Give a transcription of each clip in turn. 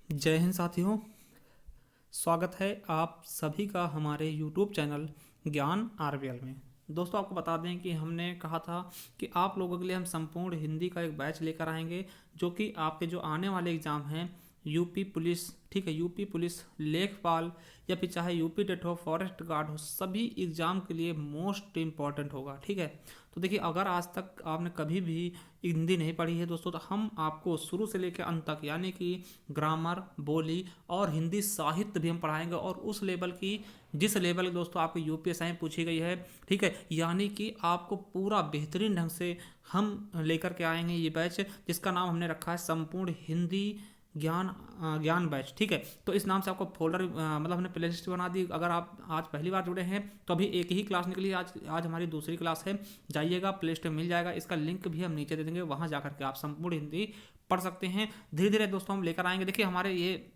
जय हिंद साथियों। स्वागत है आप सभी का हमारे YouTube चैनल ज्ञान आरबीएल में। दोस्तों, आपको बता दें कि हमने कहा था कि आप लोगों के लिए हम संपूर्ण हिंदी का एक बैच लेकर आएंगे, जो कि आपके जो आने वाले एग्ज़ाम हैं यूपी पुलिस, ठीक है, यूपी पुलिस लेखपाल या फिर चाहे यूपी टेट हो, फॉरेस्ट गार्ड हो, सभी एग्ज़ाम के लिए मोस्ट इम्पॉर्टेंट होगा। ठीक है, तो देखिए, अगर आज तक आपने कभी भी हिंदी नहीं पढ़ी है दोस्तों, तो हम आपको शुरू से लेकर अंत तक, यानी कि ग्रामर, बोली और हिंदी साहित्य भी हम पढ़ाएंगे, और उस लेवल की जिस लेवल की दोस्तों आपको यूपीएसआई में पूछी गई है। ठीक है, यानी कि आपको पूरा बेहतरीन ढंग से हम लेकर के आएंगे ये बैच, जिसका नाम हमने रखा है संपूर्ण हिंदी ज्ञान ज्ञान बैच। ठीक है, तो इस नाम से आपको फोल्डर मतलब हमने प्ले लिस्ट बना दी। अगर आप आज पहली बार जुड़े हैं तो अभी एक ही क्लास निकली, आज हमारी दूसरी क्लास है। जाइएगा, प्ले स्टोर मिल जाएगा, इसका लिंक भी हम नीचे दे देंगे, वहाँ जाकर के आप संपूर्ण हिंदी पढ़ सकते हैं। धीरे धीरे दोस्तों हम लेकर आएंगे। देखिए, हमारे ये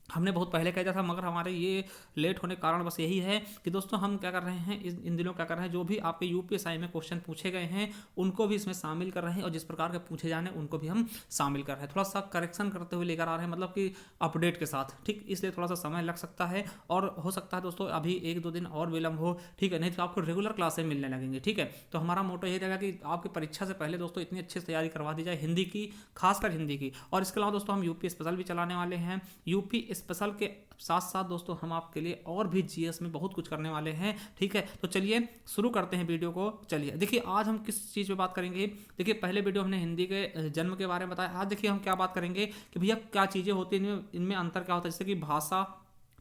हमने बहुत पहले कहा था, मगर हमारे ये लेट होने का कारण बस यही है कि दोस्तों हम क्या कर रहे हैं, इन दिनों क्या कर रहे हैं, जो भी आपके यूपीएसआई में क्वेश्चन पूछे गए हैं उनको भी इसमें शामिल कर रहे हैं, और जिस प्रकार के पूछे जाने उनको भी हम शामिल कर रहे हैं। थोड़ा सा करेक्शन करते हुए लेकर आ रहे हैं, मतलब कि अपडेट के साथ। ठीक, इसलिए थोड़ा सा समय लग सकता है, और हो सकता है दोस्तों अभी एक दो दिन और विलम्ब हो। ठीक है, नहीं तो आपको रेगुलर क्लासें मिलने लगेंगी। ठीक है, तो हमारा मोटो यही रहेगा कि आपकी परीक्षा से पहले दोस्तों इतनी अच्छी से तैयारी करवा दी जाए हिंदी की, खासकर हिंदी की। और इसके अलावा दोस्तों हम यूपी स्पेशल भी चलाने वाले हैं। यूपी स्पेशल के साथ साथ दोस्तों हम आपके लिए और भी जीएस में बहुत कुछ करने वाले हैं। ठीक है, तो चलिए शुरू करते हैं वीडियो को। चलिए देखिए, आज हम किस चीज़ पे बात करेंगे। देखिए, पहले वीडियो हमने हिंदी के जन्म के बारे में बताया। आज देखिए हम क्या बात करेंगे कि भैया क्या चीज़ें होती हैं, इनमें अंतर क्या होता है। जैसे कि भाषा,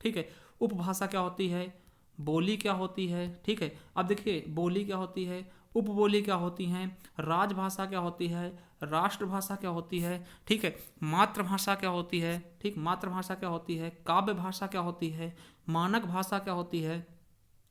ठीक है, उपभाषा क्या होती है, बोली क्या होती है। ठीक है, अब देखिए, बोली क्या होती है, उपबोली क्या होती हैं, राजभाषा क्या होती है, राष्ट्रभाषा क्या होती है। ठीक है, मातृभाषा क्या होती है, ठीक, मातृभाषा क्या होती है, काव्य भाषा क्या होती है, मानक भाषा क्या होती है।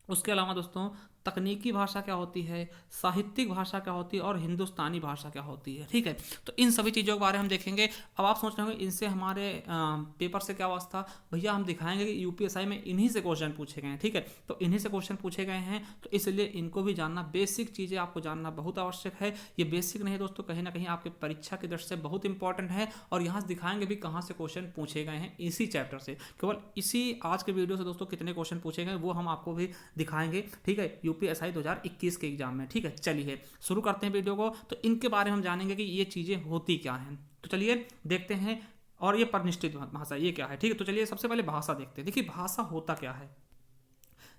उसके अलावा दोस्तों तकनीकी भाषा क्या होती है, साहित्यिक भाषा क्या होती है, और हिंदुस्तानी भाषा क्या होती है। ठीक है, तो इन सभी चीज़ों के बारे में हम देखेंगे। अब आप सोच रहे होंगे इनसे हमारे पेपर से क्या वास्ता। भैया हम दिखाएंगे कि यूपीएसआई में इन्हीं से क्वेश्चन पूछे गए हैं। ठीक है, तो इन्हीं से क्वेश्चन पूछे गए हैं, तो इसलिए इनको भी जानना, बेसिक चीज़ें आपको जानना बहुत आवश्यक है। ये बेसिक नहीं दोस्तों, कहीं ना कहीं आपके परीक्षा की दृष्टि से बहुत इंपॉर्टेंट है, और यहाँ से दिखाएंगे भी कहाँ से क्वेश्चन पूछे गए हैं इसी चैप्टर से। केवल इसी आज के वीडियो से दोस्तों कितने क्वेश्चन पूछे गए वो हम आपको भी दिखाएंगे। ठीक है, यूपीएसआई 2021 के एग्जाम में। ठीक है, चलिए शुरू करते हैं वीडियो को। तो इनके बारे में हम जानेंगे कि ये चीज़ें होती क्या हैं। तो चलिए देखते हैं। और ये परिनिष्ठित भाषा ये क्या है। ठीक है, तो चलिए सबसे पहले भाषा देखते हैं। देखिए, भाषा होता क्या है।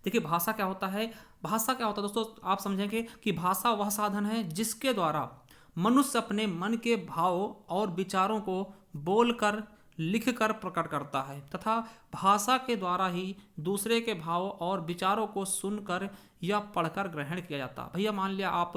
देखिए, भाषा क्या होता है। भाषा क्या होता है दोस्तों, आप समझेंगे कि भाषा वह साधन है जिसके द्वारा मनुष्य अपने मन के भाव और विचारों को बोलकर, लिखकर प्रकट करता है, तथा भाषा के द्वारा ही दूसरे के भाव और विचारों को सुनकर या पढ़कर ग्रहण किया जाता है। भैया मान लिया आप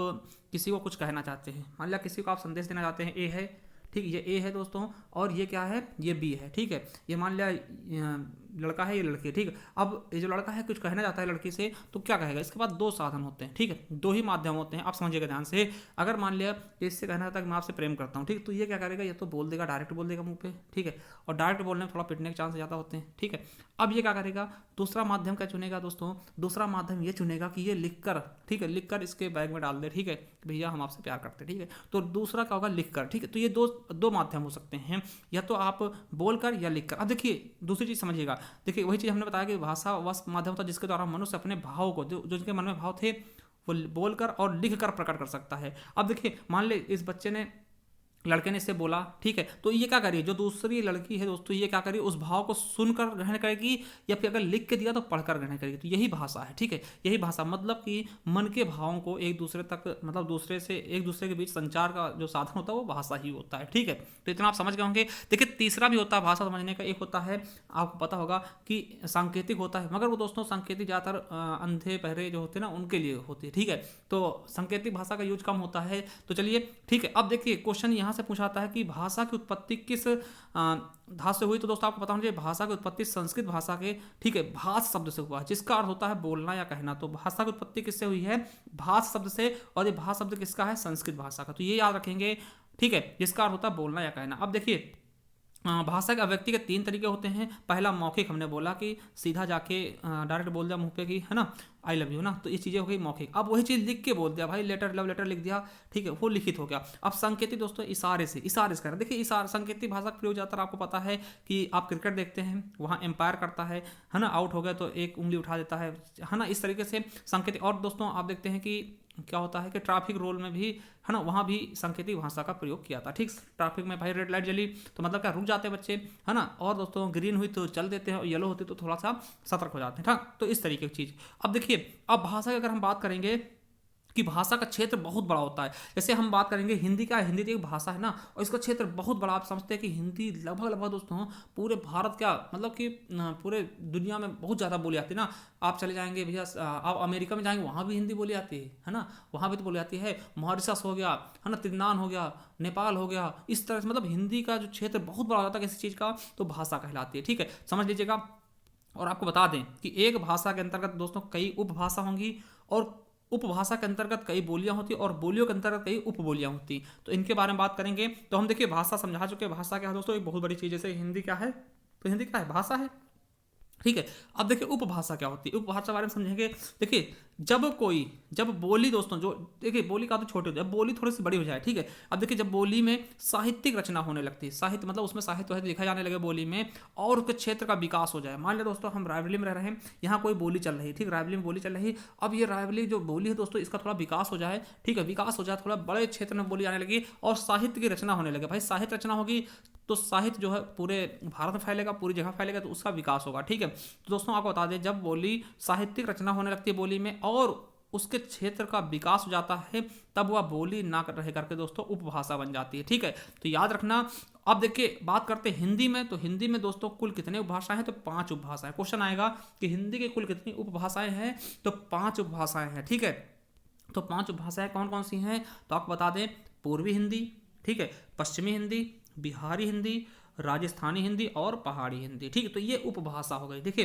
किसी को कुछ कहना चाहते हैं, मान लिया किसी को आप संदेश देना चाहते हैं। ए है, ठीक, ये ए है दोस्तों, और ये क्या है, ये बी है। ठीक है, ये मान लिया लड़का है, ये लड़की है। ठीक है, अब ये जो लड़का है कुछ कहना चाहता है लड़की से, तो क्या कहेगा। इसके बाद दो साधन होते हैं। ठीक है, दो ही माध्यम होते हैं, आप समझिएगा ध्यान से। अगर मान लिया इससे कहना चाहता है कि मैं आपसे प्रेम करता हूँ, ठीक, तो ये क्या करेगा, ये तो बोल देगा, डायरेक्ट बोल देगा मुंह पे। ठीक है, और डायरेक्ट बोलने में थोड़ा पिटने के चांस ज़्यादा होते हैं। ठीक है, अब ये क्या करेगा, दूसरा माध्यम क्या चुनेगा दोस्तों। दूसरा माध्यम ये चुनेगा कि ये लिखकर, ठीक है, लिखकर इसके बैग में डाल दे। ठीक है, भैया हम आपसे प्यार करते हैं। ठीक है, तो दूसरा क्या होगा, लिखकर। ठीक है, तो ये दो दो माध्यम हो सकते हैं, या तो आप बोलकर या लिखकर। अब देखिए दूसरी चीज़ समझिएगा। देखिए, वही चीज़ हमने बताया कि भाषा वह माध्यम था जिसके द्वारा मनुष्य अपने भाव को, जो जिनके मन में भाव थे, वो बोलकर और लिखकर प्रकट कर सकता है। अब देखिए, मान ले इस बच्चे ने, लड़के ने इससे बोला, ठीक है, तो ये क्या करिए, जो दूसरी लड़की है दोस्तों, ये क्या करिए, उस भाव को सुनकर ग्रहण करेगी, या फिर अगर लिख के दिया तो पढ़कर ग्रहण करेगी। तो यही भाषा है। ठीक है, यही भाषा, मतलब कि मन के भावों को एक दूसरे तक, मतलब दूसरे से एक दूसरे के बीच संचार का जो साधन होता है वो भाषा ही होता है। ठीक है, तो इतना आप समझ गए होंगे। देखिए, तीसरा भी होता है भाषा समझने का। एक होता है, आपको पता होगा कि सांकेतिक होता है, मगर वो दोस्तों सांकेतिक ज़्यादातर अंधे बहरे जो होते हैं ना उनके लिए होती है। ठीक है, तो सांकेतिक भाषा का यूज कम होता है। तो चलिए ठीक है, अब देखिए क्वेश्चन यहाँ से पूछाता है कि भाषा की उत्पत्ति किस धातु से हुई। तो दोस्तों आपको पता होना चाहिए, भाषा की उत्पत्ति संस्कृत भाषा के, ठीक है, भाष शब्द से हुआ है, जिसका अर्थ होता है बोलना या कहना। तो भाषा की उत्पत्ति किससे हुई है, भाष शब्द से, और ये भाष शब्द किसका है, संस्कृत भाषा का। तो ये याद रखेंगे। ठीक है, जिसका अर्थ होता है बोलना या कहना। अब देखिए भाषा के अभिव्यक्ति के 3 तरीके होते हैं। पहला मौखिक, हमने बोला कि सीधा जाके डायरेक्ट बोल दिया मुंह पे कि है ना आई लव यू ना, तो ये चीज़ें हो गई मौखिक। अब वही चीज़ लिख के बोल दिया, भाई लेटर लव लेटर लिख दिया, ठीक है, वो लिखित हो गया। अब संकेतिक दोस्तों इशारे से कर देखिए, इशारा संकेतिक भाषा का प्रयोग ज़्यादातर आपको पता है कि आप क्रिकेट देखते हैं, वहाँ एम्पायर करता है ना, आउट हो गया तो एक उंगली उठा देता है ना, इस तरीके से संकेतिक। और दोस्तों आप देखते हैं कि क्या होता है कि ट्रैफिक रूल में भी है ना, वहाँ भी सांकेतिक भाषा का प्रयोग किया था। ठीक, ट्रैफिक में भाई रेड लाइट जली तो मतलब क्या, रुक जाते हैं बच्चे, है ना, और दोस्तों ग्रीन हुई तो चल देते हैं, और येलो होती तो थोड़ा सा सतर्क हो जाते हैं। ठीक, तो इस तरीके की चीज़। अब देखिए, अब भाषा की अगर हम बात करेंगे कि भाषा का क्षेत्र बहुत बड़ा होता है। जैसे हम बात करेंगे हिंदी का, हिंदी तो एक भाषा है ना, और इसका क्षेत्र बहुत बड़ा। आप समझते हैं कि हिंदी लगभग लगभग दोस्तों पूरे भारत, क्या मतलब कि पूरे दुनिया में बहुत ज़्यादा बोली जाती है ना। आप चले जाएंगे भैया, आप अमेरिका में जाएंगे, वहाँ भी हिंदी बोली जाती है ना, वहाँ भी तो बोली जाती है। मॉरिशस हो गया है ना, त्रिनान हो गया, नेपाल हो गया, इस तरह से मतलब हिंदी का जो क्षेत्र बहुत बड़ा होता है किसी चीज़ का, तो भाषा कहलाती है। ठीक है, समझ लीजिएगा। और आपको बता दें कि एक भाषा के अंतर्गत दोस्तों कई उपभाषा होंगी, और उपभाषा के अंतर्गत कई बोलियां होती, और बोलियों के अंतर्गत कई उपबोलियां होती। तो इनके बारे में बात करेंगे। तो हम देखिए भाषा समझा चुके हैं। भाषा क्या है दोस्तों, एक बहुत बड़ी चीज़। जैसे हिंदी क्या है, तो हिंदी क्या है, भाषा है। ठीक है, अब देखिए उपभाषा क्या होती है, उपभाषा के बारे में समझेंगे। देखिए जब बोली दोस्तों, जो देखिए बोली का तो छोटी होती है, बोली थोड़ी सी बड़ी हो जाए। ठीक है, अब देखिए जब बोली में साहित्यिक रचना होने लगती है, साहित्य मतलब उसमें साहित्य लिखा जाने लगे बोली में, और उसके क्षेत्र का विकास हो जाए। मान लिया दोस्तों हम रायबरेली में रह रहे हैं, यहाँ कोई बोली चल रही है, ठीक, रायबरेली में बोली चल रही है। अब ये रायबरेली जो बोली है दोस्तों, इसका थोड़ा विकास हो जाए, ठीक है, विकास हो जाए, थोड़ा बड़े क्षेत्र में बोली आने लगी, और साहित्य की रचना होने लगे। भाई साहित्य रचना होगी तो साहित्य जो है पूरे भारत में फैलेगा, पूरी जगह फैलेगा, तो उसका विकास होगा। ठीक है, तो दोस्तों आपको बता दें, जब बोली साहित्यिक रचना होने लगती है बोली में, और उसके क्षेत्र का विकास हो जाता है, तब वह बोली ना रह करके दोस्तों उपभाषा बन जाती है। ठीक है, तो याद रखना। अब देखिए बात करते हैं हिंदी में, तो हिंदी में दोस्तों कुल कितने उपभाषाएं हैं, तो 5 उपभाषाएं। क्वेश्चन आएगा कि हिंदी की कुल कितनी उपभाषाएं हैं, तो 5 उपभाषाएं हैं। ठीक है, तो 5 उपभाषाएं कौन कौन सी हैं, तो आपको बता दें, पूर्वी हिंदी, ठीक है, पश्चिमी हिंदी, बिहारी हिंदी, राजस्थानी हिंदी और पहाड़ी हिंदी। ठीक है, तो ये उपभाषा हो गई। देखिए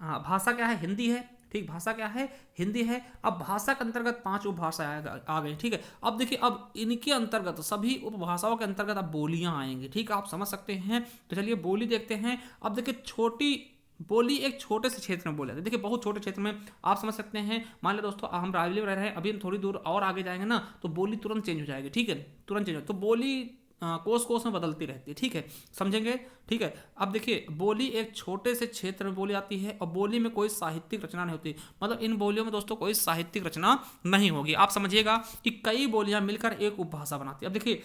भाषा क्या है, हिंदी है, ठीक, भाषा क्या है, हिंदी है। अब भाषा के अंतर्गत 5 उपभाषाएं आ गई। ठीक है, अब देखिए, अब इनके अंतर्गत सभी उपभाषाओं के अंतर्गत अब बोलियां आएंगी। ठीक है, आप समझ सकते हैं। तो चलिए बोली देखते हैं। अब देखिए छोटी बोली एक छोटे से क्षेत्र में बोले जाते हैं। देखिए बहुत छोटे क्षेत्र में आप समझ सकते हैं। मान लो दोस्तों हम रायबरेली में रह रहे हैं, अभी हम थोड़ी दूर और आगे जाएंगे ना, तो बोली तुरंत चेंज हो जाएगी। ठीक है, तुरंत चेंज हो, तो बोली कोस कोस में बदलती रहती है। ठीक है, समझेंगे। ठीक है, अब देखिए बोली एक छोटे से क्षेत्र में बोली जाती है, और बोली में कोई साहित्यिक रचना नहीं होती। मतलब इन बोलियों में दोस्तों कोई साहित्यिक रचना नहीं होगी। आप समझिएगा कि कई बोलियां मिलकर एक उपभाषा बनाती है। अब देखिए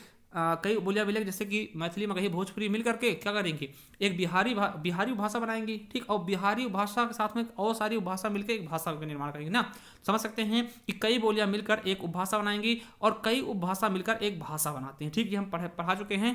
कई बोलियां मिलेंगी, जैसे कि मैथिली में कहीं भोजपुरी मिल करके क्या करेंगे, एक बिहारी भाषा बनाएंगी। ठीक, और बिहारी भाषा के साथ में और सारी उपभाषा मिलकर एक भाषा का निर्माण करेंगे ना। समझ सकते हैं कि कई बोलियां मिलकर एक उपभाषा बनाएंगी, और कई उपभाषा मिलकर एक भाषा बनाती हैं। ठीक, ये हम पढ़ा चुके हैं।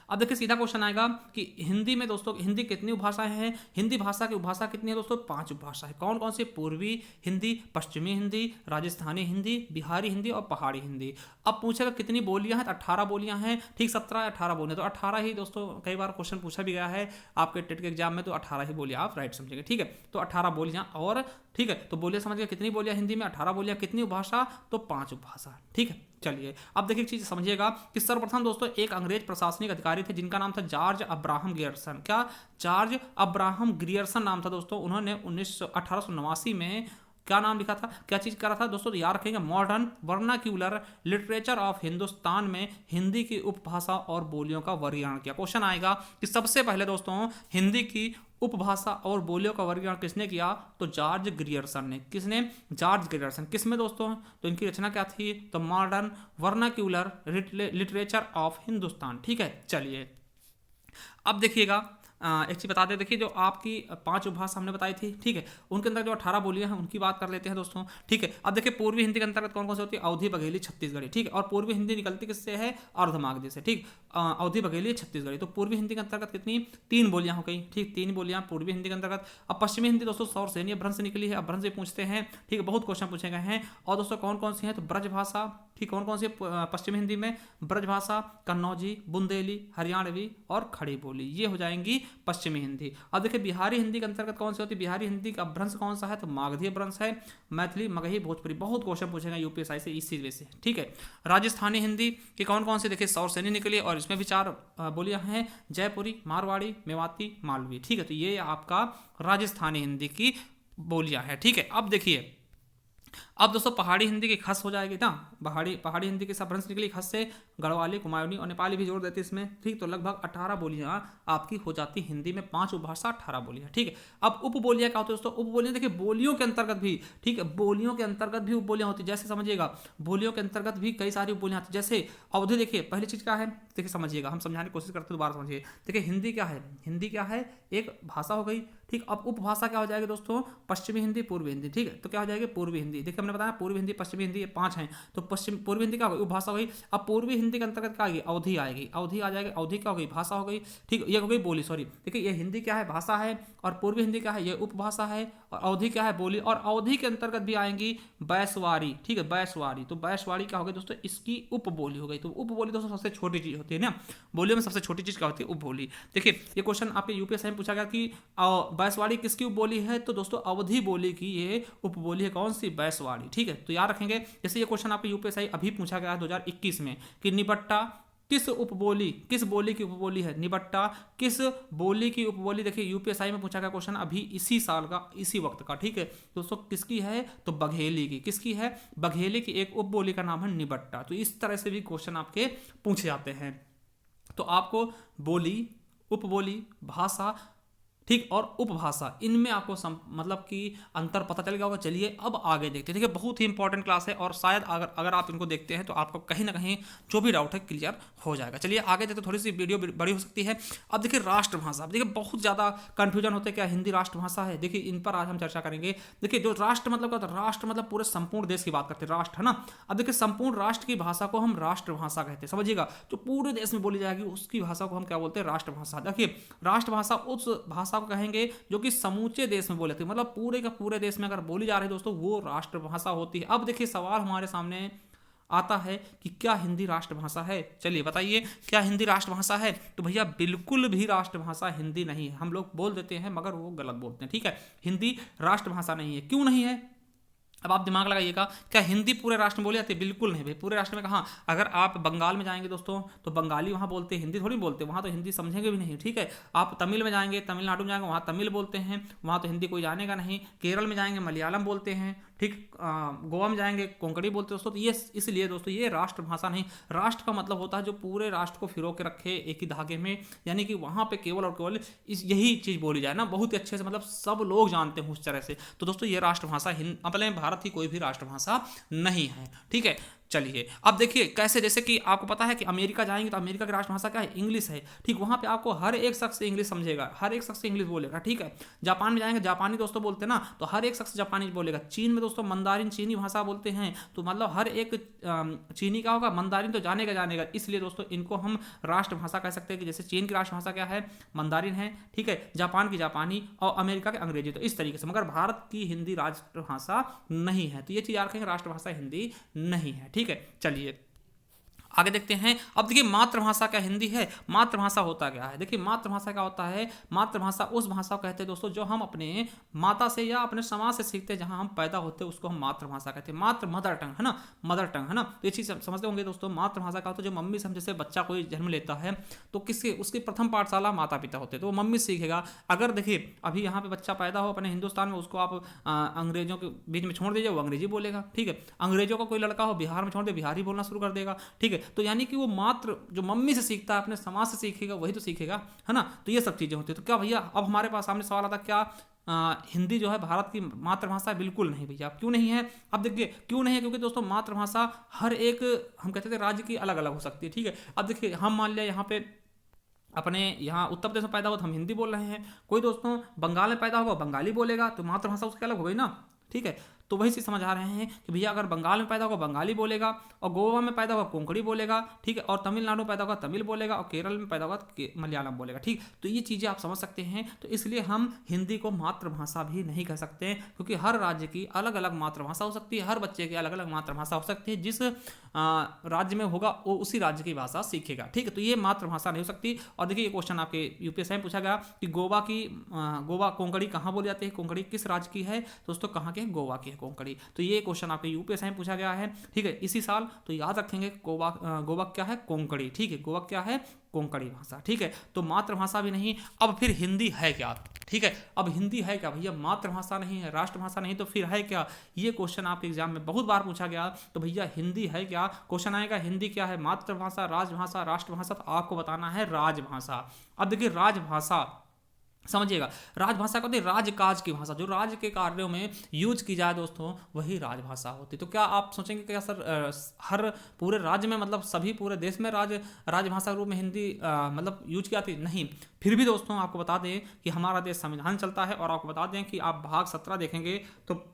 अब देखिए सीधा क्वेश्चन आएगा कि हिंदी में दोस्तों, हिंदी कितनी उपभाषाएं हैं, हिंदी भाषा की उपभाषा कितनी है दोस्तों, 5 उपभाषाएं। कौन कौन सी, पूर्वी हिंदी, पश्चिमी हिंदी, राजस्थानी हिंदी, बिहारी हिंदी और पहाड़ी हिंदी। अब पूछेगा कितनी बोलियां हैं, तो 18 बोलियां हैं। ठीक, 17 या 18 बोलियां, तो 18 ही दोस्तों, कई बार क्वेश्चन पूछा भी गया है आपके टेट के एग्जाम में, तो 18 ही बोलियां आप राइट समझेंगे। ठीक है, तो 18 बोलियां। और ठीक है, तो बोलिए समझ गए कितनी बोलियां हिंदी में, 18 बोलियां, कितनी उपभाषा, तो 5 उपभाषा। ठीक है, चलिए अब देखिए एक चीज समझिएगा कि सर्वप्रथम दोस्तों एक अंग्रेज प्रशासनिक अधिकारी थे जिनका नाम था जॉर्ज अब्राहम ग्रियर्सन। क्या, जॉर्ज अब्राहम ग्रियर्सन नाम था दोस्तों। उन्होंने 1889 में क्या नाम लिखा था, क्या चीज करा था दोस्तों, तो याद रखेंगे, modern vernacular literature of Hindustan में हिंदी की उपभाषा और बोलियों का वर्गीकरण किया। क्वेश्चन आएगा कि सबसे पहले दोस्तों हिंदी की उपभाषा और बोलियों का वर्गीकरण किसने किया, तो जॉर्ज ग्रियर्सन ने। किसने, जॉर्ज ग्रियर्सन। किसमें दोस्तों, तो इनकी रचना क्या थी, तो modern vernacular literature of Hindustan. ठीक है, चलिए अब देखिएगा एक चीज बता दें। देखिए जो आपकी 5 उपभाषा हमने बताई थी, ठीक है, उनके अंदर जो 18 बोलियां हैं उनकी बात कर लेते हैं दोस्तों। ठीक है, अब देखिए पूर्वी हिंदी के अंतर्गत कौन कौन सी होती है, अवधी, बघेली, छत्तीसगढ़ी। ठीक है, और पूर्वी हिंदी निकलती किससे है, अर्धमागधी से। ठीक, अवधी, बघेली, छत्तीसगढ़ी। तो पूर्वी हिंदी के अंतर्गत कितनी, 3 बोलियां हो गई। ठीक, 3 बोलियां पूर्वी हिंदी के अंतर्गत। अब पश्चिमी हिंदी दोस्तों सौर सैनी अपभ्रंश से निकली है, अपभ्रंश से पूछते हैं। ठीक है, बहुत क्वेश्चन पूछे गए हैं। और दोस्तों कौन कौन सी हैं, तो ब्रजभाषा, ठीक, कौन कौन सी पश्चिमी हिंदी में? ब्रजभाषा, कन्नौजी, बुंदेली, हरियाणवी और खड़ी बोली, ये हो जाएंगी पश्चिमी हिंदी। अब देखिए बिहारी हिंदी के अंतर्गत कौन सी होती है? बिहारी हिंदी का अपभ्रंश कौन सा है? तो मागधी अपभ्रंश है। मैथिली, मगही, भोजपुरी, बहुत क्वेश्चन पूछेगा यूपीएससी से इसी वजह से, ठीक है। राजस्थानी हिंदी की कौन कौन सी? देखिए सौरसेनी निकली और इसमें भी 4 बोलियां हैं, जयपुरी, मारवाड़ी, मेवाती, मालवी, ठीक है। तो ये आपका राजस्थानी हिंदी की बोलियां हैं, ठीक है। अब देखिए, अब दोस्तों पहाड़ी हिंदी की खस हो जाएगी ना, पहाड़ी हिंदी की अपभ्रंश निकली खस से, गढ़वाली, कुमायूनी और नेपाली भी जोड़ देते इसमें, ठीक। तो लगभग 18 बोलियां आपकी हो जाती हिंदी में, 5 उपभाषा 18 बोलियां, ठीक है। अब उपबोलियां क्या होती है दोस्तों? उपबोलियां देखिए बोलियों के अंतर्गत भी, ठीक है, बोलियों के अंतर्गत भी उपबोलियां होती है। जैसे समझिएगा, बोलियों के अंतर्गत भी कई सारी उपबोलियां आती है। जैसे अवधि, देखिए पहली चीज क्या है, देखिए समझिएगा, हम समझाने की कोशिश करते हैं, दोबारा समझिए। देखिए हिंदी क्या है? हिंदी क्या है? एक भाषा हो गई, ठीक। अब उपभाषा क्या हो जाएगी दोस्तों? पश्चिमी हिंदी, पूर्वी हिंदी, ठीक है। तो क्या हो जाएगी? पूर्वी हिंदी। देखिए हमने बताया पूर्वी हिंदी, पश्चिमी हिंदी, ये 5 हैं। तो पूर्वी हिंदी क्या होगी? उपभाषा हो गई। अब पूर्वी हिंदी के अंतर्गत क्या आएगी? अवधि आएगी, अवधि आ जाएगी। अवधि क्या हो गई? भाषा हो गई, ठीक। ये हो गई बोली, सॉरी। देखिए ये हिंदी क्या है? भाषा है। और पूर्वी हिंदी क्या है? ये उपभाषा है। और अवधि क्या है? बोली। और अवधि के अंतर्गत भी आएंगी बैसवारी, ठीक है, बैसवारी। तो बैसवारी क्या हो गई दोस्तों? इसकी उपबोली हो गई। तो उपबोली दोस्तों सबसे छोटी चीज होती है ना, बोलियों में सबसे छोटी चीज क्या होती है? उपबोली। देखिए ये क्वेश्चन आपके यूपीएससी में पूछा गया कि बैसवारी किसकी उपबोली है? तो दोस्तों अवधि बोली की ये उपबोली है। कौन सी? बैसवारी, ठीक है। तो याद रखेंगे। जैसे ये क्वेश्चन आपके यूपीएससी अभी पूछा गया है 2021 में कि निबट्टा किस उपबोली, किस बोली की उपबोली है? निबट्टा किस बोली की उपबोली? देखिए यूपीएससी में पूछा गया क्वेश्चन अभी इसी साल का, इसी वक्त का, ठीक है। दोस्तों किसकी है? तो बघेली की। किसकी है? बघेली की एक उपबोली का नाम है निबट्टा। तो इस तरह से भी क्वेश्चन आपके पूछे जाते हैं। तो आपको बोली, उपबोली, भाषा, ठीक, और उपभाषा, इनमें आपको मतलब कि अंतर पता चल गया होगा। चलिए अब आगे देखते हैं। देखिए बहुत ही इंपॉर्टेंट क्लास है और शायद अगर आप इनको देखते हैं तो आपको कहीं ना कहीं जो भी डाउट है क्लियर हो जाएगा। चलिए आगे देखते, थोड़ी सी वीडियो बड़ी हो सकती है। अब देखिए राष्ट्रभाषा, अब देखिए बहुत ज़्यादा कंफ्यूजन होते हैं, क्या हिंदी राष्ट्रभाषा है? देखिए इन पर आज हम चर्चा करेंगे। देखिए जो राष्ट्र मतलब क्या होता है? राष्ट्र मतलब पूरे संपूर्ण देश की बात करते हैं, राष्ट्र, है ना। अब देखिए संपूर्ण राष्ट्र की भाषा को हम राष्ट्रभाषा कहते हैं, समझिएगा। जो पूरे देश में बोली जाएगी उसकी भाषा को हम क्या बोलते हैं? राष्ट्रभाषा। देखिए राष्ट्रभाषा उस भाषा को कहेंगे जो कि समूचे देश में बोले थे, मतलब पूरे का पूरे देश में अगर बोली जा रही है दोस्तों, वो राष्ट्रभाषा होती है। अब देखिए सवाल हमारे सामने आता है कि क्या हिंदी राष्ट्रभाषा है? चलिए बताइए, क्या हिंदी राष्ट्रभाषा है? तो भैया बिल्कुल भी राष्ट्रभाषा हिंदी नहीं है। हम लोग बोल देते हैं मगर वो गलत बोलते हैं, ठीक है। हिंदी राष्ट्रभाषा नहीं है। क्यों नहीं है? अब आप दिमाग लगाइएगा, क्या हिंदी पूरे राष्ट्र में बोली जाती है? बिल्कुल नहीं भाई, पूरे राष्ट्र में कहाँ। अगर आप बंगाल में जाएंगे दोस्तों तो बंगाली वहाँ बोलते हैं, हिंदी थोड़ी बोलते हैं, वहाँ तो हिंदी समझेंगे भी नहीं, ठीक है। आप तमिल में जाएंगे, तमिलनाडु में जाएंगे, वहाँ तमिल बोलते हैं, वहाँ तो हिंदी कोई जानेगा नहीं। केरल में जाएंगे मलयालम बोलते हैं, ठीक। गोवा में जाएंगे कोंकणी बोलते हैं दोस्तों। तो ये इसलिए दोस्तों ये राष्ट्रभाषा नहीं। राष्ट्र का मतलब होता है जो पूरे राष्ट्र को फिरो के रखे एक ही धागे में, यानी कि वहाँ पे केवल और केवल यही चीज़ बोली जाए ना, बहुत ही अच्छे से, मतलब सब लोग जानते हैं उस तरह से। तो दोस्तों ये राष्ट्रभाषा अपने भारत की कोई भी राष्ट्रभाषा नहीं है, ठीक है। चलिए अब देखिए कैसे, जैसे कि आपको पता है कि अमेरिका जाएंगे तो अमेरिका की राष्ट्रभाषा क्या है? इंग्लिश है, ठीक। वहाँ पे आपको हर एक शख्स इंग्लिश समझेगा, हर एक शख्स इंग्लिश बोलेगा, ठीक है। जापान में जाएंगे, जापानी दोस्तों बोलते हैं ना, तो हर एक शख्स जापानी बोलेगा। चीन में दोस्तों मंदारिन चीनी भाषा बोलते हैं, तो मतलब हर एक चीनी का होगा, मंदारिन तो जानेगा। इसलिए दोस्तों इनको हम राष्ट्रभाषा कह सकते हैं कि जैसे चीन की राष्ट्रभाषा क्या है? मंदारिन है, ठीक है। जापान की जापानी और अमेरिका के अंग्रेजी, तो इस तरीके से। मगर भारत की हिंदी राष्ट्रभाषा नहीं है, तो ये चीज़ याद रखेंगे, राष्ट्रभाषा हिंदी नहीं है, ठीक है। चलिए आगे देखते हैं। अब देखिए मातृभाषा क्या हिंदी है? मातृभाषा होता क्या है? देखिए मातृभाषा क्या होता है? मातृभाषा उस भाषा को कहते हैं दोस्तों जो हम अपने माता से या अपने समाज से सीखते हैं, जहां हम पैदा होते हैं, उसको हम मातृभाषा कहते हैं। मातृ मदर टंग, है ना, मदर टंग, है ना। तो ये चीज़ समझते होंगे दोस्तों। मातृभाषा का होता है जो मम्मी से, हम जैसे बच्चा कोई जन्म लेता है तो किसकी, उसकी प्रथम पाठशाला माता पिता होते हैं, तो वो मम्मी सीखेगा। अगर देखिए अभी यहाँ पे बच्चा पैदा हो अपने हिंदुस्तान में, उसको आप अंग्रेजों के बीच में छोड़ दीजिए, वो अंग्रेजी बोलेगा, ठीक है। अंग्रेजों का कोई लड़का हो बिहार में छोड़ दे, बिहारी बोलना शुरू कर देगा, ठीक है। तो यानी कि वो मात्र जो मम्मी से सीखता है, अपने समाज से सीखेगा, वही तो सीखेगा, है ना। तो ये सब चीज़ें होती है। तो क्या भैया अब हमारे पास सामने सवाल आता, क्या हिंदी जो है भारत की मातृभाषा? बिल्कुल नहीं भैया। क्यों नहीं है? अब देखिए क्यों नहीं है, क्योंकि दोस्तों मातृभाषा हर एक, हम कहते थे राज्य की अलग अलग हो सकती है, ठीक है। अब देखिए हम मान लिया यहाँ पे अपने यहाँ उत्तर प्रदेश में पैदा हुआ तो हम हिंदी बोल रहे हैं, कोई दोस्तों बंगाल में पैदा होगा बंगाली बोलेगा, तो मातृभाषा उसकी अलग हो गई ना, ठीक है। तो वही चीज़ समझ आ रहे हैं कि भैया अगर बंगाल में पैदा होगा बंगाली बोलेगा, और गोवा में पैदा होगा कोंकणी बोलेगा, ठीक है, और तमिलनाडु में पैदा होगा तमिल बोलेगा, और केरल में पैदा होगा मलयालम बोलेगा, ठीक। तो ये चीज़ें आप समझ सकते हैं। तो इसलिए हम हिंदी को मातृभाषा भी नहीं कह सकते हैं, क्योंकि हर राज्य की अलग अलग मातृभाषा हो सकती है, हर बच्चे की अलग अलग मातृभाषा हो सकती है। जिस राज्य में होगा वो उसी राज्य की भाषा सीखेगा, ठीक है। तो ये मातृभाषा नहीं हो सकती। और देखिए ये क्वेश्चन आपके यूपीएससी में पूछा गया कि गोवा कोंकणी कहाँ बोली जाती है, कोंकणी किस राज्य की है दोस्तों, कहाँ के, गोवा की है कोंकणी। तो ये क्वेश्चन आपके यूपीएससी में पूछा गया है, ठीक है, इसी साल। तो याद रखेंगे गोवा क्या है, कोंकणी, ठीक है, गोवा क्या है, कोंकणी भाषा, ठीक है। तो मातृभाषा भी नहीं। अब फिर हिंदी है क्या, ठीक है, अब हिंदी है क्या भैया, मातृभाषा नहीं है, राष्ट्रभाषा नहीं, तो फिर है क्या। ये क्वेश्चन आपके एग्जाम में बहुत बार पूछा गया। तो भैया हिंदी है क्या, क्वेश्चन आएगा हिंदी क्या है, मातृभाषा, राजभाषा, राष्ट्रभाषा। तो आपको बताना है राजभाषा। अब देखिए राजभाषा समझिएगा, राजभाषा को राजकाज की भाषा, जो राज्य के कार्यों में यूज की जाए दोस्तों, वही राजभाषा होती। तो क्या आप सोचेंगे क्या सर हर पूरे राज्य में, मतलब सभी पूरे देश में राजभाषा के रूप में हिंदी मतलब यूज की जाती, नहीं। फिर भी दोस्तों आपको बता दें कि हमारा देश संविधान चलता है, और आपको बता दें कि आप भाग 17 देखेंगे तो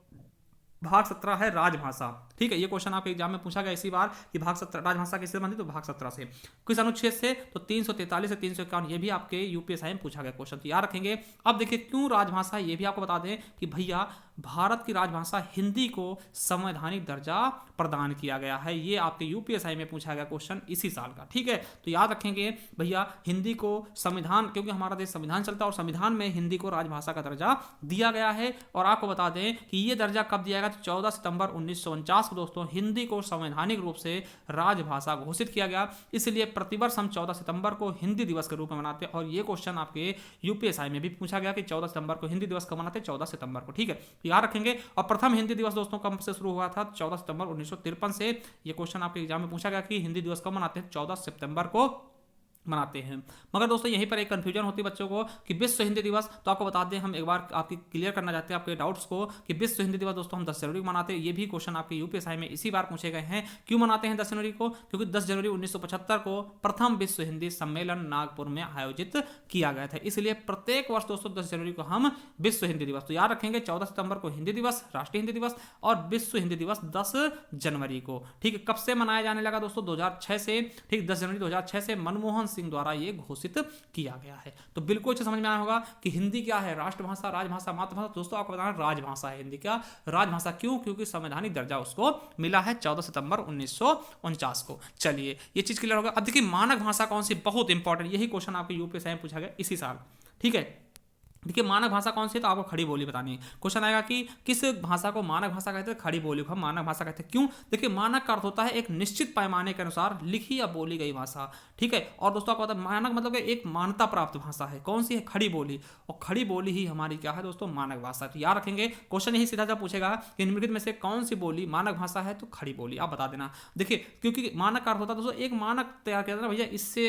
भाग 17 है राजभाषा, ठीक है। ये क्वेश्चन आपके एग्जाम में पूछा गया इसी बार कि भाग 17 राजभाषा किससे संबंधित, तो भाग 17 से। किस अनुच्छेद से, तो 343 से 351। ये भी आपके यूपीएससी में पूछा गया क्वेश्चन, तो याद रखेंगे। अब देखिए क्यों राजभाषा, ये भी आपको बता दें कि भैया भारत की राजभाषा हिंदी को संवैधानिक दर्जा प्रदान किया गया है। ये आपके यूपीएससी में पूछा गया क्वेश्चन इसी साल का, ठीक है। तो याद रखेंगे भैया हिंदी को संविधान, क्योंकि हमारा देश संविधान चलता है, और संविधान में हिंदी को राजभाषा का दर्जा दिया गया है। और आपको बता दें कि ये दर्जा कब दिया गया, 14 सितंबर 1949 को दोस्तों हिंदी को संवैधानिक रूप से राजभाषा घोषित किया गया। इसलिए प्रतिवर्ष हम 14 सितंबर को हिंदी दिवस के रूप में मनाते हैं। और ये क्वेश्चन आपके यूपीएससी में भी पूछा गया कि 14 सितंबर को हिंदी दिवस कब मनाते हैं, 14 सितंबर को, ठीक है, याद रखेंगे। और प्रथम हिंदी दिवस दोस्तों कब से शुरू हुआ था, 14 सितंबर 1953 से। ये क्वेश्चन आपके एग्जाम में पूछा गया कि हिंदी दिवस कब मनाते हैं, 14 सितंबर को मनाते हैं। मगर दोस्तों यहीं पर एक कंफ्यूजन होती है बच्चों को कि विश्व हिंदी दिवस, तो आपको बता दें, हम एक बार आपकी क्लियर करना चाहते हैं आपके डाउट्स को कि विश्व हिंदी दिवस दोस्तों हम 10 जनवरी को मनाते हैं। ये भी क्वेश्चन आपके यूपीएससी में इसी बार पूछे गए हैं। क्यों मनाते हैं 10 जनवरी को, क्योंकि 10 जनवरी 1975 को प्रथम विश्व हिंदी सम्मेलन नागपुर में आयोजित किया गया था। इसलिए प्रत्येक वर्ष दोस्तों 10 जनवरी को हम विश्व हिंदी दिवस, तो याद रखेंगे 14 सितंबर को हिंदी दिवस, राष्ट्रीय हिंदी दिवस, और विश्व हिंदी दिवस 10 जनवरी को, ठीक है। कब से मनाया जाने लगा दोस्तों, 2006 से, ठीक, 10 जनवरी 2006 से मनमोहन सिंह द्वारा ये घोषित किया गया है। तो बिल्कुल अच्छा समझ में आया होगा कि हिंदी क्या है, राष्ट्रभाषा, राजभाषा, मातृभाषा। दोस्तों आपको बताना राजभाषा है हिंदी, क्या राजभाषा, क्यों, क्योंकि संवैधानिक दर्जा उसको मिला है 14 सितंबर 1949 को। चलिए ये चीज क्लियर होगा। अब देखिए मानक भाषा कौन सी, बहुत इंपॉर्टेंट, यही क्वेश्चन आपके यूपीएससी में पूछा गया इसी साल, ठीक है। देखिए मानक भाषा कौन सी है, तो आपको खड़ी बोली बतानी है। क्वेश्चन आएगा कि किस भाषा को मानक भाषा कहते हैं, खड़ी बोली को हम मानक भाषा कहते हैं। क्यों, देखिए मानक का अर्थ होता है एक निश्चित पैमाने के अनुसार लिखी या बोली गई भाषा, ठीक है। और दोस्तों आपको पता है मानक मतलब एक मान्यता प्राप्त भाषा है, कौन सी है, खड़ी बोली। और खड़ी बोली ही हमारी क्या है दोस्तों, मानक भाषा। तो याद रखेंगे क्वेश्चन यही सीधा सा पूछेगा कि निम्नलिखित में से कौन सी बोली मानक भाषा है, तो खड़ी बोली, आप बता देना। देखिए क्योंकि मानक का अर्थ होता है दोस्तों एक मानक तैयार किया जाता है भैया, इससे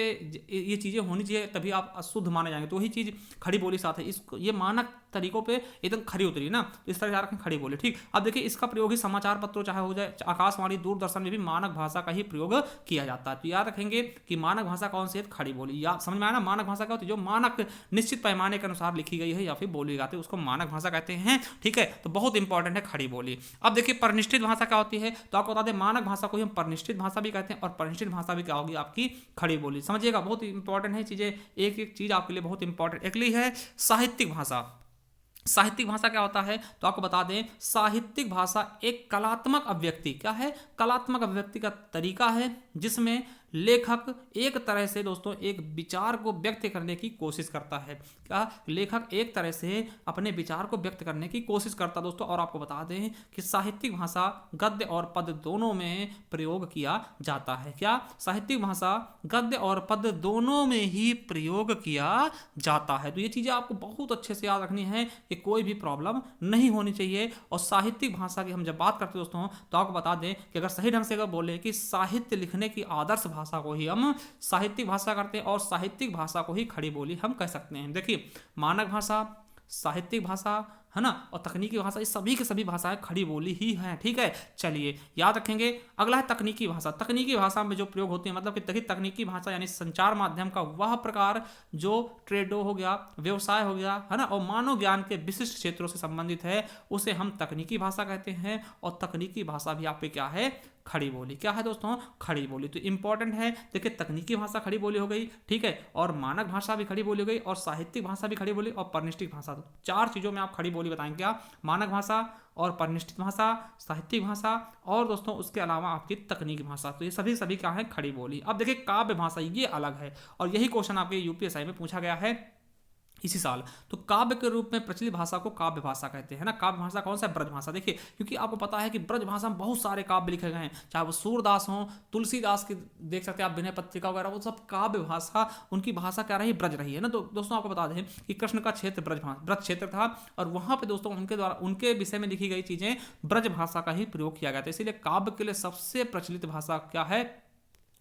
ये चीजें होनी चाहिए तभी आप शुद्ध माने जाएंगे, तो वही चीज खड़ी बोली साथ है। इसको ये मानक तरीकों पे एकदम खरी उतरी ना, तो इस तरह याद रखें खड़ी बोली, ठीक। अब देखिए इसका प्रयोग ही समाचार पत्रों चाहे हो जाए आकाशवाणी दूरदर्शन में भी मानक भाषा का ही प्रयोग किया जाता है। तो याद रखेंगे कि मानक भाषा कौन सी है, खड़ी बोली। या समझ में आया ना, मानक भाषा क्या होती है, जो मानक निश्चित पैमाने के अनुसार लिखी गई है या फिर बोली जाती है उसको मानक भाषा कहते हैं, ठीक है। तो बहुत इंपॉर्टेंट है खड़ी बोली। अब देखिए परिनिष्ठित भाषा क्या होती है, तो आपको बता दें मानक भाषा को ही हम परिनिष्ठित भाषा भी कहते हैं, और परिनिष्ठित भाषा भी क्या होगी, आपकी खड़ी बोली। समझिएगा बहुत इंपॉर्टेंट है चीजें, एक एक चीज आपके लिए बहुत इंपॉर्टेंट। अगली है साहित्यिक भाषा। साहित्यिक भाषा क्या होता है, तो आपको बता दें साहित्यिक भाषा एक कलात्मक अभिव्यक्ति, क्या है, कलात्मक अभिव्यक्ति का तरीका है जिसमें लेखक एक तरह से दोस्तों एक विचार को व्यक्त करने की कोशिश करता है। क्या, लेखक एक तरह से अपने विचार को व्यक्त करने की कोशिश करता है दोस्तों। और आपको बता दें कि साहित्यिक भाषा गद्य और पद दोनों में प्रयोग किया जाता है। क्या, साहित्यिक भाषा गद्य और पद दोनों में ही प्रयोग किया जाता है। तो ये चीजें आपको बहुत अच्छे से याद रखनी है कि कोई भी प्रॉब्लम नहीं होनी चाहिए। और साहित्यिक भाषा की हम जब बात करते हैं दोस्तों, तो आपको बता दें कि अगर सही ढंग से अगर बोले कि साहित्य लिखने की आदर्श भाषा को ही हम साहित्यिक भाषा करते हैं, और साहित्यिक भाषा को ही खड़ी बोली हम कह सकते हैं। देखिए मानक भाषा, साहित्यिक भाषा, है ना, और तकनीकी भाषा, ये सभी की सभी भाषाएं खड़ी बोली ही हैं। ठीक है, चलिए याद रखेंगे। अगला है तकनीकी भाषा। तकनीकी भाषा में जो प्रयोग होती है, मतलब कि तकनीकी भाषा यानी संचार माध्यम का वह प्रकार जो ट्रेडो हो गया, व्यवसाय हो गया, है ना, और मानव ज्ञान के विशिष्ट क्षेत्रों से संबंधित है, उसे हम तकनीकी भाषा कहते हैं। और तकनीकी भाषा भी आप पे क्या है, खड़ी बोली। क्या है दोस्तों, खड़ी बोली। तो इंपॉर्टेंट है, देखिए तकनीकी भाषा खड़ी बोली हो गई, ठीक है, और मानक भाषा भी खड़ी बोली हो गई, और साहित्यिक भाषा भी खड़ी बोली, और परिनिष्ठित भाषा। तो 4 चीजों में आप खड़ी बोली बताएंगे, क्या, मानक भाषा और परिनिष्ठित भाषा, साहित्यिक भाषा, और दोस्तों उसके अलावा आपकी तकनीकी भाषा। तो ये सभी सभी क्या है, खड़ी बोली। अब देखिए काव्य भाषा, ये अलग है, और यही क्वेश्चन आपके यूपीएसआई में पूछा गया है इसी साल। तो काव्य के रूप में प्रचलित भाषा को काव्य भाषा कहते हैं ना। काव्य भाषा कौन सा है, ब्रज भाषा। देखिए क्योंकि आपको पता है कि ब्रज भाषा में बहुत सारे काव्य लिखे गए हैं, चाहे वो सूरदास हो, तुलसीदास की देख सकते हैं आप, विनय पत्रिका वगैरह, वो सब काव्य भाषा, उनकी भाषा क्या रही, ब्रज रही है ना। तो दोस्तों आपको बता दें कि कृष्ण का क्षेत्र ब्रज क्षेत्र था, और वहां पे दोस्तों उनके द्वारा उनके विषय में लिखी गई चीजें ब्रज भाषा का ही प्रयोग किया गया था। इसीलिए काव्य के लिए सबसे प्रचलित भाषा क्या है,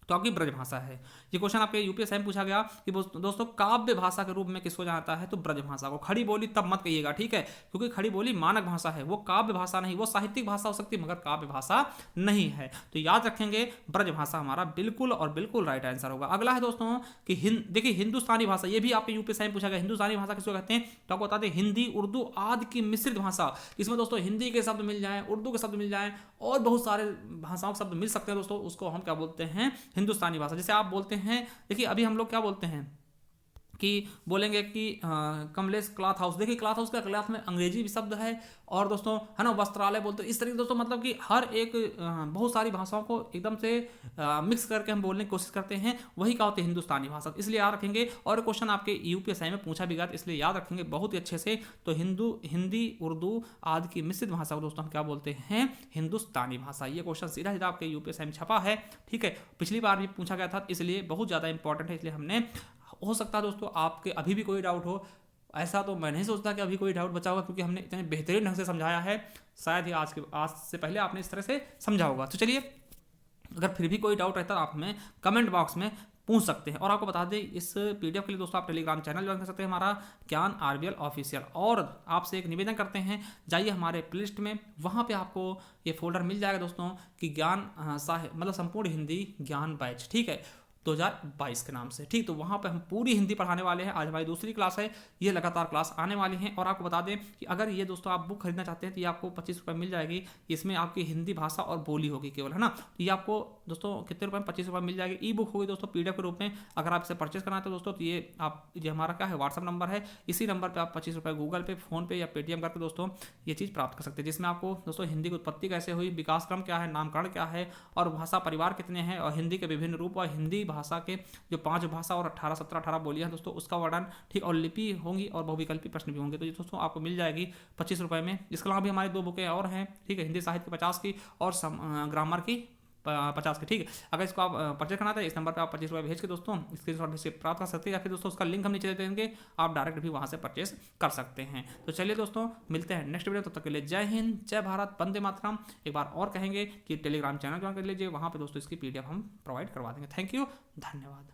तो आपकी ब्रज भाषा है। ये क्वेश्चन आपके यूपीएससी में पूछा गया कि दोस्तों काव्य भाषा के रूप में किसको जाता है, तो ब्रज भाषा को। खड़ी बोली तब मत कहिएगा, ठीक है, क्योंकि खड़ी बोली मानक भाषा है, वो काव्य भाषा नहीं, वो साहित्यिक भाषा हो सकती है मगर काव्य भाषा नहीं है। तो याद रखेंगे ब्रज भाषा हमारा बिल्कुल और बिल्कुल राइट आंसर होगा। अगला है दोस्तों कि देखिए हिंदुस्तानी भाषा, ये भी आपके यूपीएससी में पूछा गया। हिंदुस्तानी भाषा किसको कहते हैं, तो आपको बता दें हिंदी उर्दू आदि की मिश्रित भाषा। इसमें दोस्तों हिंदी के शब्द मिल जाए, उर्दू के शब्द मिल जाए, और बहुत सारे भाषाओं के शब्द मिल सकते हैं दोस्तों, उसको हम क्या बोलते हैं, हिंदुस्तानी भाषा। जैसे आप बोलते हैं, देखिए अभी हम लोग क्या बोलते हैं कि बोलेंगे कि कमलेश क्लॉथ हाउस। देखिए क्लॉथ हाउस का क्लॉथ में अंग्रेजी भी शब्द है, और दोस्तों है ना वस्त्रालय बोलते हैं। इस तरीके दोस्तों मतलब कि हर एक बहुत सारी भाषाओं को एकदम से मिक्स करके हम बोलने की कोशिश करते हैं, वही क्या होती है, हिंदुस्तानी भाषा। इसलिए याद रखेंगे, और क्वेश्चन आपके यूपीएससी में पूछा भी गया, इसलिए याद रखेंगे बहुत ही अच्छे से। तो हिंदी उर्दू आदि की मिश्रित भाषा को दोस्तों हम क्या बोलते हैं, हिंदुस्तानी भाषा। ये क्वेश्चन सीधा सीधा आपके यूपीएससी में छपा है, ठीक है, पिछली बार भी पूछा गया था, इसलिए बहुत ज़्यादा इंपॉर्टेंट है। इसलिए हमने, हो सकता है दोस्तों आपके अभी भी कोई डाउट हो, ऐसा तो मैं नहीं सोचता कि अभी कोई डाउट बचा होगा, क्योंकि हमने इतने बेहतरीन ढंग से समझाया है। शायद ही आज से पहले आपने इस तरह से समझा होगा। तो चलिए, अगर फिर भी कोई डाउट रहता है आप हमें कमेंट बॉक्स में पूछ सकते हैं। और आपको बता दें इस पीडीएफ के लिए दोस्तों आप टेलीग्राम चैनल ज्वाइन कर सकते हैं, हमारा ज्ञान आरबीएल ऑफिशियल। और आपसे एक निवेदन करते हैं, जाइए हमारे प्लेलिस्ट में, वहाँ पे आपको ये फोल्डर मिल जाएगा दोस्तों कि ज्ञान मतलब संपूर्ण हिंदी ज्ञान बैच, ठीक है, 2022 के नाम से, ठीक। तो वहाँ पे हम पूरी हिंदी पढ़ाने वाले हैं। आज हमारी दूसरी क्लास है, ये लगातार क्लास आने वाली हैं। और आपको बता दें कि अगर ये दोस्तों आप बुक खरीदना चाहते हैं तो ये आपको 25 रुपये मिल जाएगी। इसमें आपकी हिंदी भाषा और बोली होगी केवल, है ना। तो ये आपको दोस्तों कितने रुपये में, 25 रुपये मिल जाएगी। ई बुक होगी दोस्तों पीडीएफ के रूप में। अगर आप इसे परचेस करना है दोस्तों, तो ये हमारा क्या है, व्हाट्सअप नंबर है, इसी नंबर पर आप 25 रुपये गूगल पे, फोन पे या पेटीएम करके दोस्तों ये चीज़ प्राप्त कर सकते हैं, जिसमें आपको दोस्तों हिंदी की उत्पत्ति कैसे हुई, विकास क्रम क्या है, नामकरण क्या है, और भाषा परिवार कितने हैं, और हिंदी के विभिन्न रूप, और हिंदी भाषा के जो 5 भाषा और 18 बोलियां दोस्तों उसका वर्णन, ठीक, और लिपि होंगी, और बहुविकल्पी प्रश्न भी होंगे। तो ये दोस्तों आपको मिल जाएगी 25 रुपये में। इसके अलावा भी हमारी 2 बुकें और हैं, ठीक है, हिंदी साहित्य 50 की और ग्रामर की 50 की, ठीक है। अगर इसको आप परचेज करना है इस नंबर पे आप 25 रुपये भेज के दोस्तों स्क्रीनशॉट भेज के प्राप्त कर सकते हैं, या फिर दोस्तों उसका लिंक हम नीचे दे देंगे, आप डायरेक्ट भी वहाँ से परचेज कर सकते हैं। तो चलिए दोस्तों मिलते हैं नेक्स्ट वीडियो, तब तक के लिए जय हिंद, जय भारत, वंदे मातरम। एक बार और कहेंगे कि टेलीग्राम चैनल ज्वाइन कर लीजिए, वहाँ पर दोस्तों इसकी पीडीएफ हम प्रोवाइड करवा देंगे। थैंक यू, धन्यवाद।